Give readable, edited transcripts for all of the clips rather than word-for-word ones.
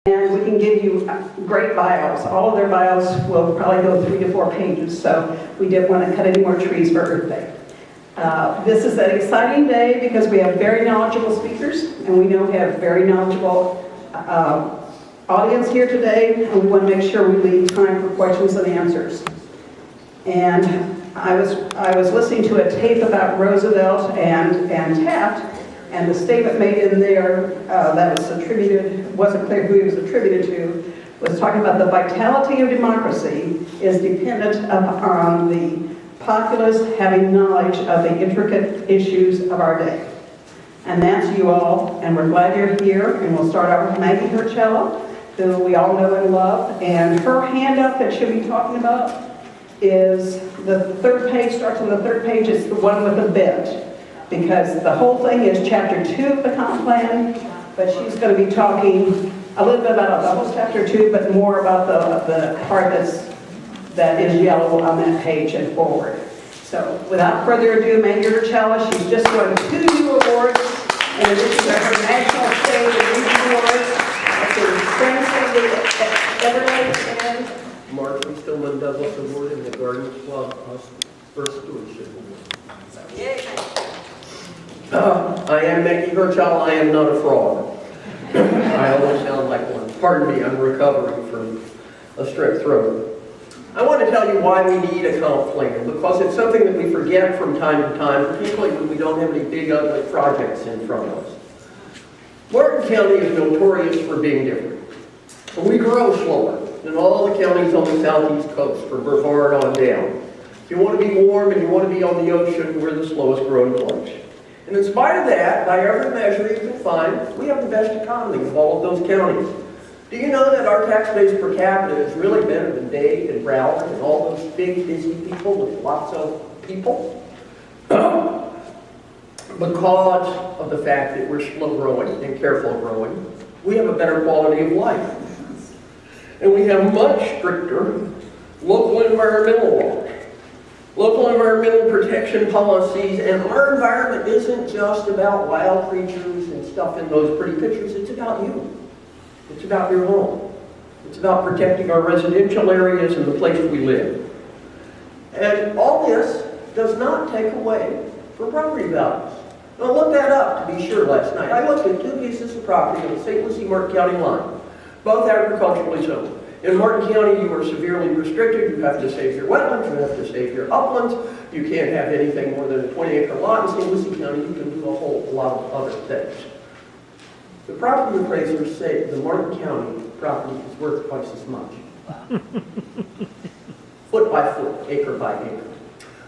And we can give you great bios. All of their bios will probably go 3 to 4 pages, so we didn't want to cut any more trees for Earth Day. This is an exciting day because we have very knowledgeable speakers, and we know we have very knowledgeable audience here today, and we want to make sure we leave time for questions and answers. And I was listening to a tape about Roosevelt and Taft, and the statement made in there that was attributed, wasn't clear who he was attributed to, was talking about the vitality of democracy is dependent upon the populace having knowledge of the intricate issues of our day. And that's you all, and we're glad you're here, and we'll start out with Maggie Hurchalla, who we all know and love, and her handout that she'll be talking about is the third page, starts on the third page, it's the one with the bit. Because the whole thing is chapter 2 of the comp plan, but she's going to be talking a little bit about the whole chapter 2, but more about the part that is yellow on that page and forward. So without further ado, Maggie Hurchalla, she's just won 2 new awards in addition to her national, state, and regional awards at the Friends of the Everett and Martin Stillman Douglas Award and the Garden Club First Stewardship Award. Yay. I am Maggie Hurchalla. I am not a fraud. I always sound like one. Pardon me, I'm recovering from a strep throat. I want to tell you why we need a comp plan, because it's something that we forget from time to time, particularly when we don't have any big ugly projects in front of us. Martin County is notorious for being different. And we grow slower than all the counties on the southeast coast, from Brevard on down. If you want to be warm and you want to be on the ocean, we're the slowest growing place. And in spite of that, by every measure you can find, we have the best economy of all of those counties. Do you know that our tax base per capita is really better than Dade and Broward and all those big, busy people with lots of people? Because of the fact that we're slow growing and careful growing, we have a better quality of life. And we have much stricter local environmental laws. Local environmental protection policies, and our environment isn't just about wild creatures and stuff in those pretty pictures, it's about you. It's about your home. It's about protecting our residential areas and the place we live. And all this does not take away from property values. I looked that up to be sure last night. I looked at 2 pieces of property on the St. Lucie-Martin County line, both agriculturally zoned. In Martin County, you are severely restricted. You have to save your wetlands, you have to save your uplands. You can't have anything more than a 20-acre lot. In St. Lucie County, you can do a whole lot of other things. The property appraisers say the Martin County property is worth twice as much. Foot by foot, acre by acre.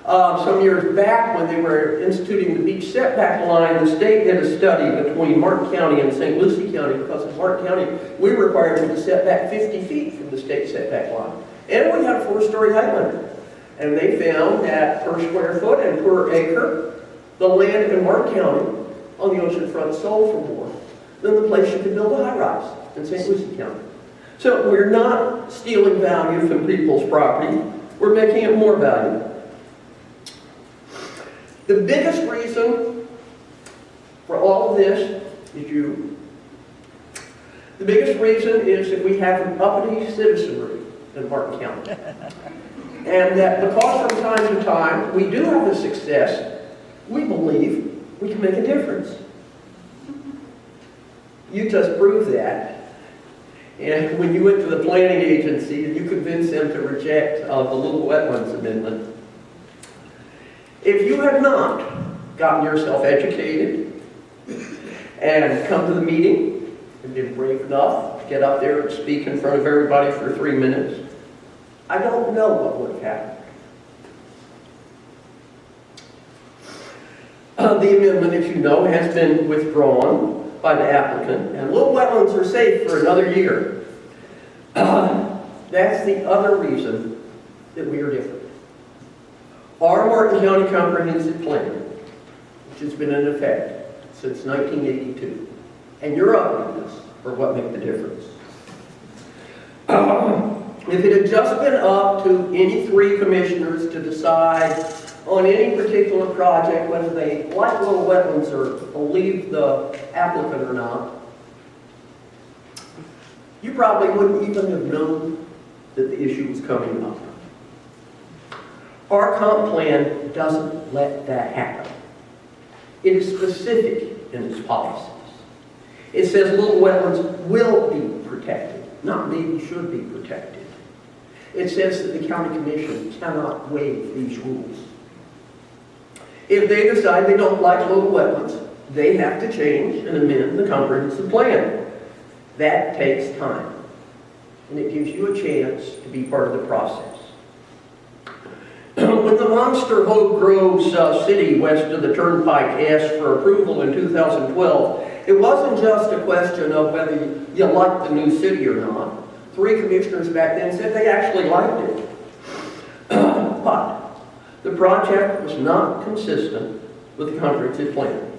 Some years back, when they were instituting the beach setback line, the state did a study between Martin County and St. Lucie County, because in Martin County, we required them to set back 50 feet from the state setback line. And we had a 4-story height limit. And they found that per square foot and per acre, the land in Martin County on the ocean front sold for more than the place you could build a high-rise in St. Lucie County. So we're not stealing value from people's property, we're making it more valuable. The biggest reason for all of this is you. The biggest reason is that we have an uppity citizenry in Martin County. And that because from time to time we do have a success, we believe we can make a difference. You just proved that. And when you went to the planning agency and you convinced them to reject the Little Wetlands Amendment, if you have not gotten yourself educated and come to the meeting and been brave enough to get up there and speak in front of everybody for 3 minutes, I don't know what would have happened. The amendment, as you know, has been withdrawn by the applicant, and little wetlands are safe for another year. That's the other reason that we are different. Our Martin County Comprehensive Plan, which has been in effect since 1982, and your uppiness are what make the difference. If it had just been up to any 3 commissioners to decide on any particular project, whether they like little wetlands or believe the applicant or not, you probably wouldn't even have known that the issue was coming up. Our comp plan doesn't let that happen. It is specific in its policies. It says little wetlands will be protected, not maybe should be protected. It says that the county commission cannot waive these rules. If they decide they don't like little wetlands, they have to change and amend the comprehensive plan. That takes time, and it gives you a chance to be part of the process. When the monster Hope Groves city west of the Turnpike asked for approval in 2012, it wasn't just a question of whether you liked the new city or not. 3 commissioners back then said they actually liked it. But the project was not consistent with the comprehensive plan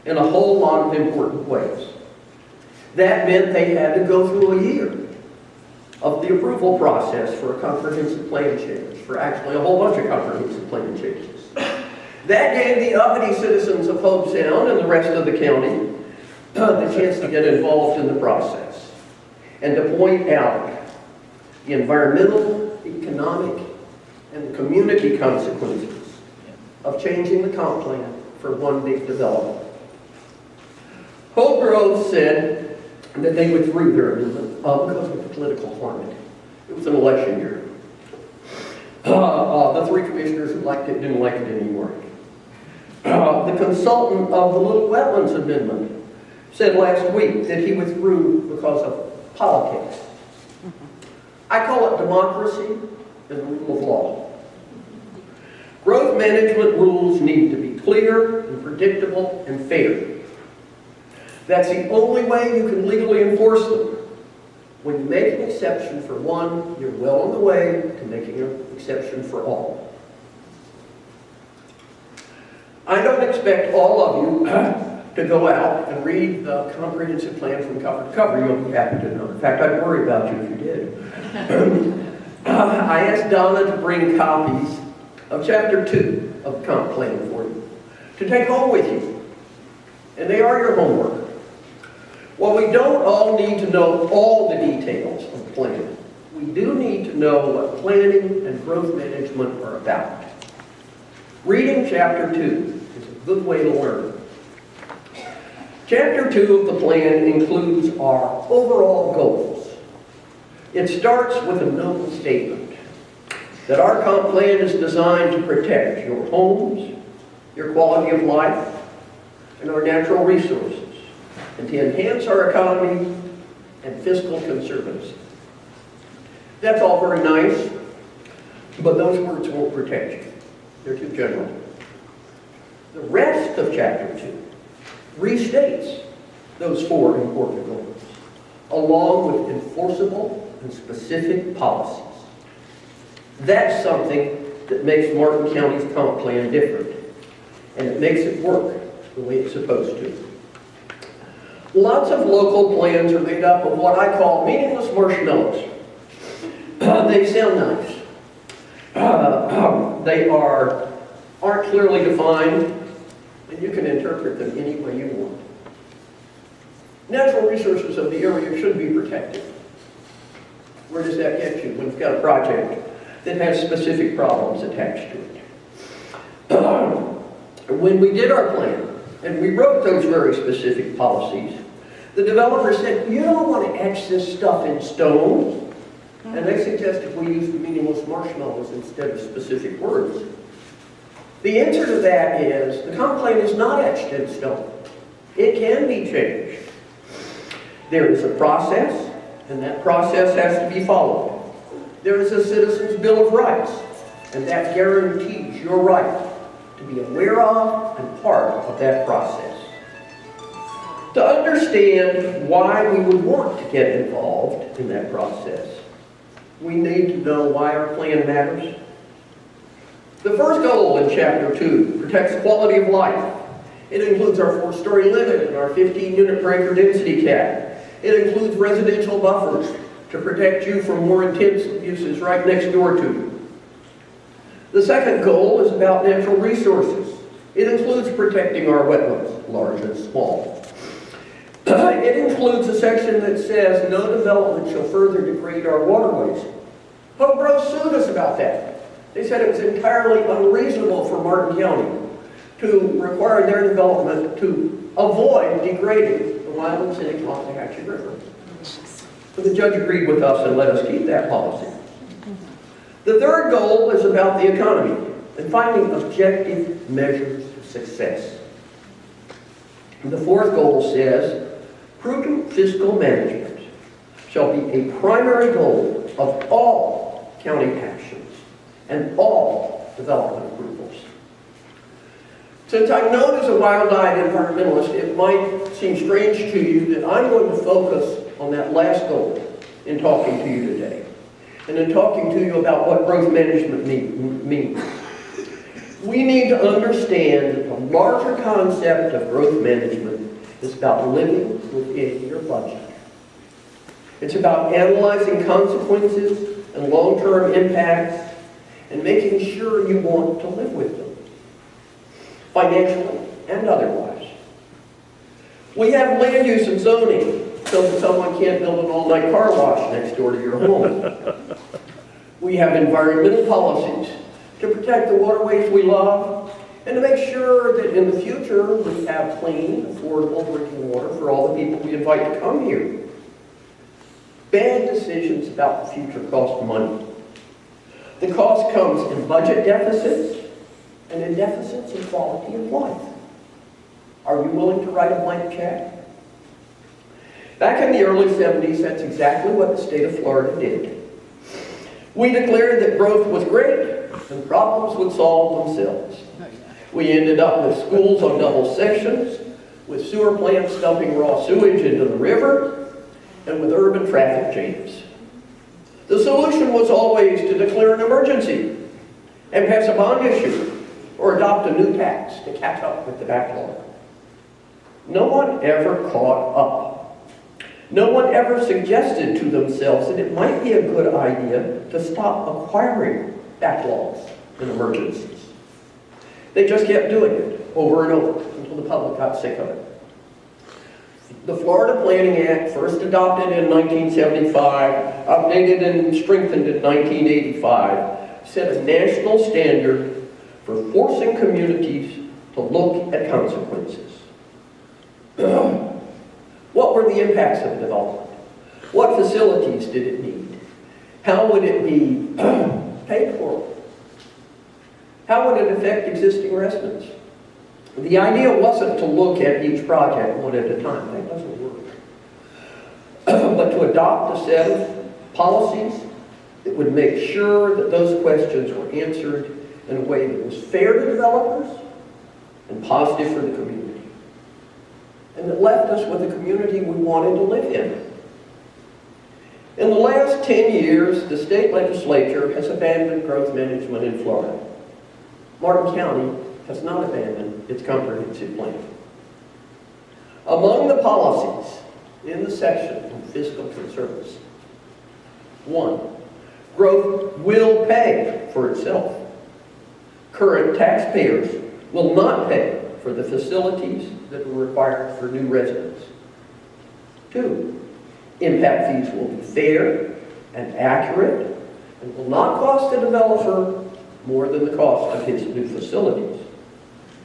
in a whole lot of important ways. That meant they had to go through a year of the approval process for a comprehensive plan change, for actually a whole bunch of comprehensive plan changes. That gave the uppity citizens of Hope Sound and the rest of the county the chance to get involved in the process and to point out the environmental, economic, and community consequences of changing the comp plan for one big development. Hope Grove said that they withdrew their amendment because of the political climate. It was an election year. The 3 commissioners who liked it didn't like it anymore. The consultant of the Little Wetlands Amendment said last week that he withdrew because of politics. I call it democracy and the rule of law. Growth management rules need to be clear and predictable and fair. That's the only way you can legally enforce them. When you make an exception for one, you're well on the way to making an exception for all. I don't expect all of you to go out and read the comprehensive plan from cover to cover. You'll be happy to know. In fact, I'd worry about you if you did. I asked Donna to bring copies of Chapter 2 of the comp plan for you to take home with you. And they are your homework. While we don't all need to know all the details of the plan, we do need to know what planning and growth management are about. Reading Chapter 2 is a good way to learn. Chapter 2 of the plan includes our overall goals. It starts with a noble statement that our comp plan is designed to protect your homes, your quality of life, and our natural resources, and to enhance our economy and fiscal conservatism. That's all very nice, but those words won't protect you. They're too general. The rest of Chapter 2 restates those 4 important goals, along with enforceable and specific policies. That's something that makes Martin County's comp plan different, and it makes it work the way it's supposed to. Lots of local plans are made up of what I call meaningless marshmallows. They sound nice. They aren't clearly defined, and you can interpret them any way you want. Natural resources of the area should be protected. Where does that get you when you've got a project that has specific problems attached to it? When we did our plan, and we wrote those very specific policies, the developer said, you don't want to etch this stuff in stone. And they suggested we use meaningless marshmallows instead of specific words. The answer to that is, the comp plan is not etched in stone. It can be changed. There is a process, and that process has to be followed. There is a Citizens' Bill of Rights, and that guarantees your right to be aware of and part of that process. To understand why we would want to get involved in that process, we need to know why our plan matters. The first goal in Chapter 2 protects quality of life. It includes our 4-story limit and our 15-unit per acre density cap. It includes residential buffers to protect you from more intense uses right next door to you. The second goal is about natural resources. It includes protecting our wetlands, large and small. It includes a section that says no development shall further degrade our waterways. Hope Bros sued us about that. They said it was entirely unreasonable for Martin County to require their development to avoid degrading the Wyoming City Coxsackie River. But the judge agreed with us and let us keep that policy. The third goal is about the economy and finding objective measures of success. And the fourth goal says, prudent fiscal management shall be a primary goal of all county actions and all development approvals. Since I'm known as a wild-eyed environmentalist, it might seem strange to you that I'm going to focus on that last goal in talking to you today, and in talking to you about what growth management means. We need to understand that the larger concept of growth management is about living within your budget. It's about analyzing consequences and long-term impacts and making sure you want to live with them, financially and otherwise. We have land use and zoning so that someone can't build an all-night car wash next door to your home. We have environmental policies to protect the waterways we love and to make sure that in the future we have clean, affordable drinking water for all the people we invite to come here. Bad decisions about the future cost money. The cost comes in budget deficits and in deficits in quality of life. Are you willing to write a blank check? Back in the early 70s, that's exactly what the state of Florida did. We declared that growth was great and problems would solve themselves. We ended up with schools on double sections, with sewer plants dumping raw sewage into the river, and with urban traffic jams. The solution was always to declare an emergency and pass a bond issue or adopt a new tax to catch up with the backlog. No one ever caught up. No one ever suggested to themselves that it might be a good idea to stop acquiring backlogs in emergencies. They just kept doing it over and over until the public got sick of it. The Florida Planning Act, first adopted in 1975, updated and strengthened in 1985, set a national standard for forcing communities to look at consequences. What were the impacts of development? What facilities did it need? How would it be paid for? How would it affect existing residents? The idea wasn't to look at each project one at a time. That doesn't work. But to adopt a set of policies that would make sure that those questions were answered in a way that was fair to developers and positive for the community. And that left us with a community we wanted to live in. In the last 10 years, the state legislature has abandoned growth management in Florida. Martin County has not abandoned its comprehensive plan. Among the policies in the section on fiscal concerns, 1, growth will pay for itself. Current taxpayers will not pay for the facilities that are required for new residents. 2, impact fees will be fair and accurate and will not cost the developer more than the cost of his new facilities.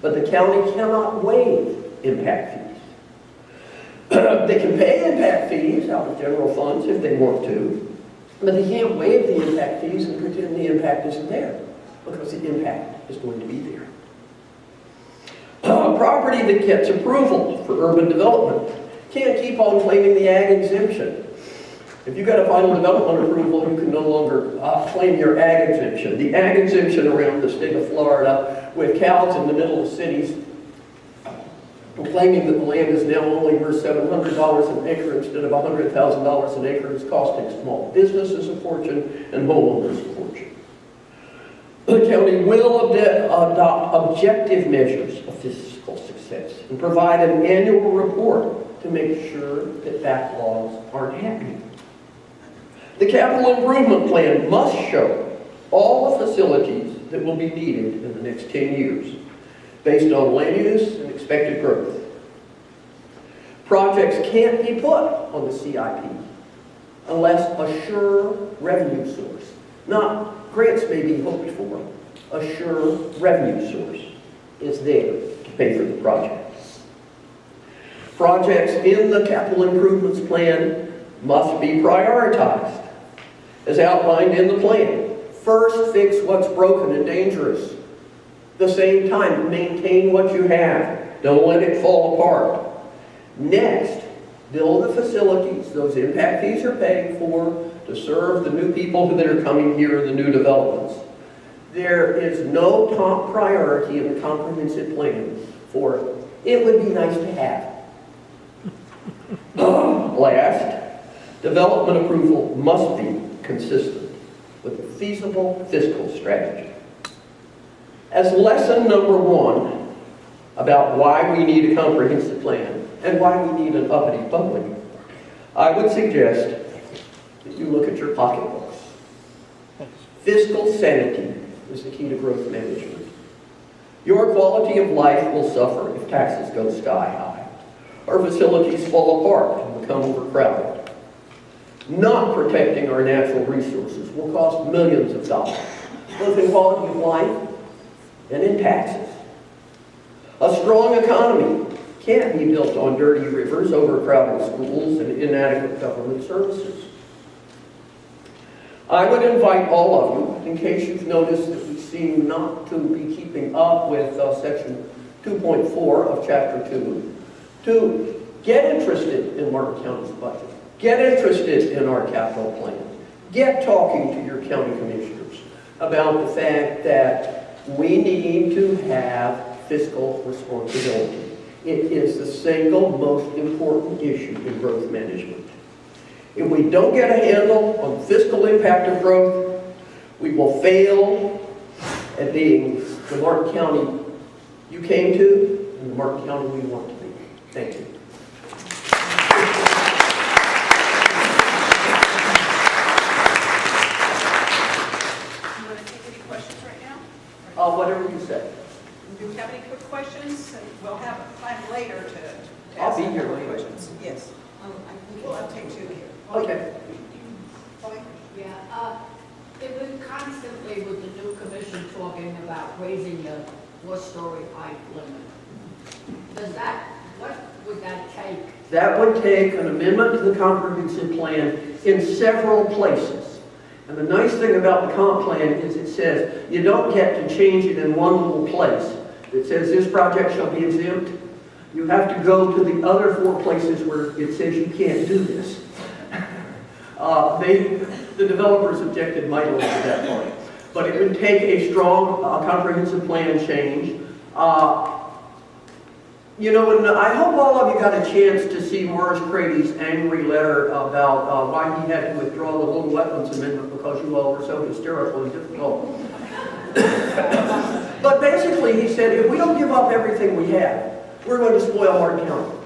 But the county cannot waive impact fees. They can pay impact fees out of general funds if they want to, but they can't waive the impact fees and pretend the impact isn't there, because the impact is going to be there. A property that gets approval for urban development can't keep on claiming the ag exemption. If you got a final development approval, you can no longer claim your ag exemption. The ag exemption around the state of Florida, with cows in the middle of cities, claiming that the land is now only worth $700 an acre instead of $100,000 an acre, is costing small businesses a fortune and homeowners a fortune. The county will adopt objective measures of fiscal success and provide an annual report to make sure that backlogs aren't happening. The capital improvement plan must show all the facilities that will be needed in the next 10 years based on land use and expected growth. Projects can't be put on the CIP unless a sure revenue source, not grants may be hoped for, a sure revenue source is there to pay for the project. Projects in the capital improvements plan must be prioritized, as outlined in the plan. First, fix what's broken and dangerous. At the same time, maintain what you have. Don't let it fall apart. Next, build the facilities those impact fees are paying for to serve the new people that are coming here in the new developments. There is no top priority in the comprehensive plan for it would be nice to have. Last, development approval must be consistent with a feasible fiscal strategy. As lesson number one about why we need a comprehensive plan and why we need an uppity public, I would suggest that you look at your pocketbooks. Fiscal sanity is the key to growth management. Your quality of life will suffer if taxes go sky high, or facilities fall apart and become overcrowded. Not protecting our natural resources will cost millions of dollars, both in quality of life and in taxes. A strong economy can't be built on dirty rivers, overcrowded schools, and inadequate government services. I would invite all of you, in case you've noticed that we seem not to be keeping up with section 2.4 of chapter 2, to get interested in Martin County's budget. Get interested in our capital plan. Get talking to your county commissioners about the fact that we need to have fiscal responsibility. It is the single most important issue in growth management. If we don't get a handle on the fiscal impact of growth, we will fail at being the Martin County you came to and the Martin County we want to be. Thank you. Whatever you say. Do you have any quick questions? And we'll have time later to I'll ask be some here more later. questions. Yes. We'll take two here. Okay. Yeah, they've been constantly with the new commission talking about raising the four-story height limit. What would that take? That would take an amendment to the comprehensive plan in several places. And the nice thing about the comp plan is it says you don't get to change it in one little place. It says this project shall be exempt. You have to go to the other 4 places where it says you can't do this. The developers objected mightily to that point. But it would take a strong comprehensive plan change. You know, and I hope all of you got a chance to see Morris Crady's angry letter about why he had to withdraw the Little Wetlands Amendment because you all were so hysterical and difficult. But basically he said, if we don't give up everything we have, we're going to spoil Martin County.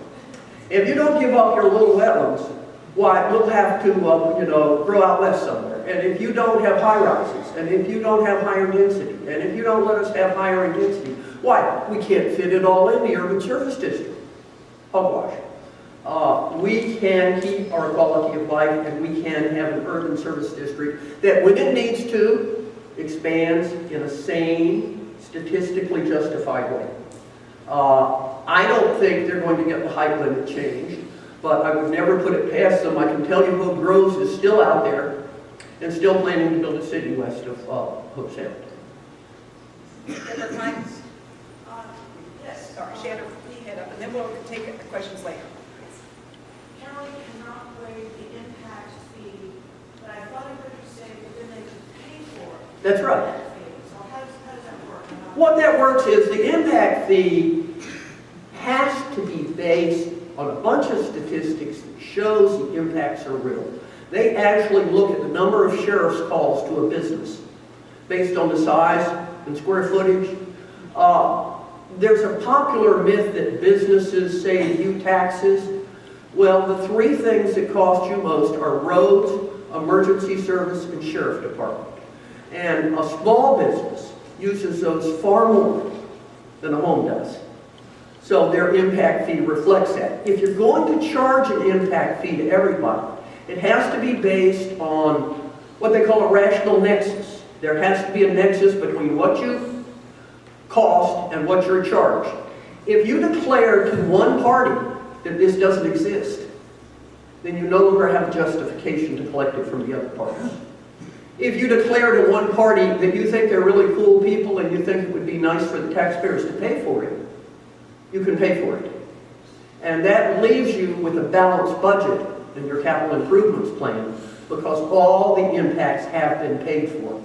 If you don't give up your little wetlands, why, we'll have to, grow out west somewhere. And if you don't have high rises, and if you don't have higher density, and if you don't let us have higher density, why? We can't fit it all in the urban service district. Hogwash. We can keep our quality of life, and we can have an urban service district that, when it needs to, expands in a sane, statistically justified way. I don't think they're going to get the height limit changed, but I would never put it past them. I can tell you Hope Groves is still out there and still planning to build a city west of Hope Sound. Member Hines? Yes, sorry, she had her head up, and then we'll take the questions later. County cannot waive the impact fee, but I thought I heard you say that then they could pay for it. That's right. That fee. So how does that work? What that works is the impact fee has to be based on a bunch of statistics that shows the impacts are real. They actually look at the number of sheriff's calls to a business based on the size and square footage. There's a popular myth that businesses save you taxes. Well, the 3 things that cost you most are roads, emergency service, and sheriff department. And a small business uses those far more than a home does. So their impact fee reflects that. If you're going to charge an impact fee to everybody, it has to be based on what they call a rational nexus. There has to be a nexus between what you cost and what you're charged. If you declare to one party that this doesn't exist, then you no longer have a justification to collect it from the other parties. If you declare to one party that you think they're really cool people and you think it would be nice for the taxpayers to pay for it, you can pay for it. And that leaves you with a balanced budget in your capital improvements plan because all the impacts have been paid for.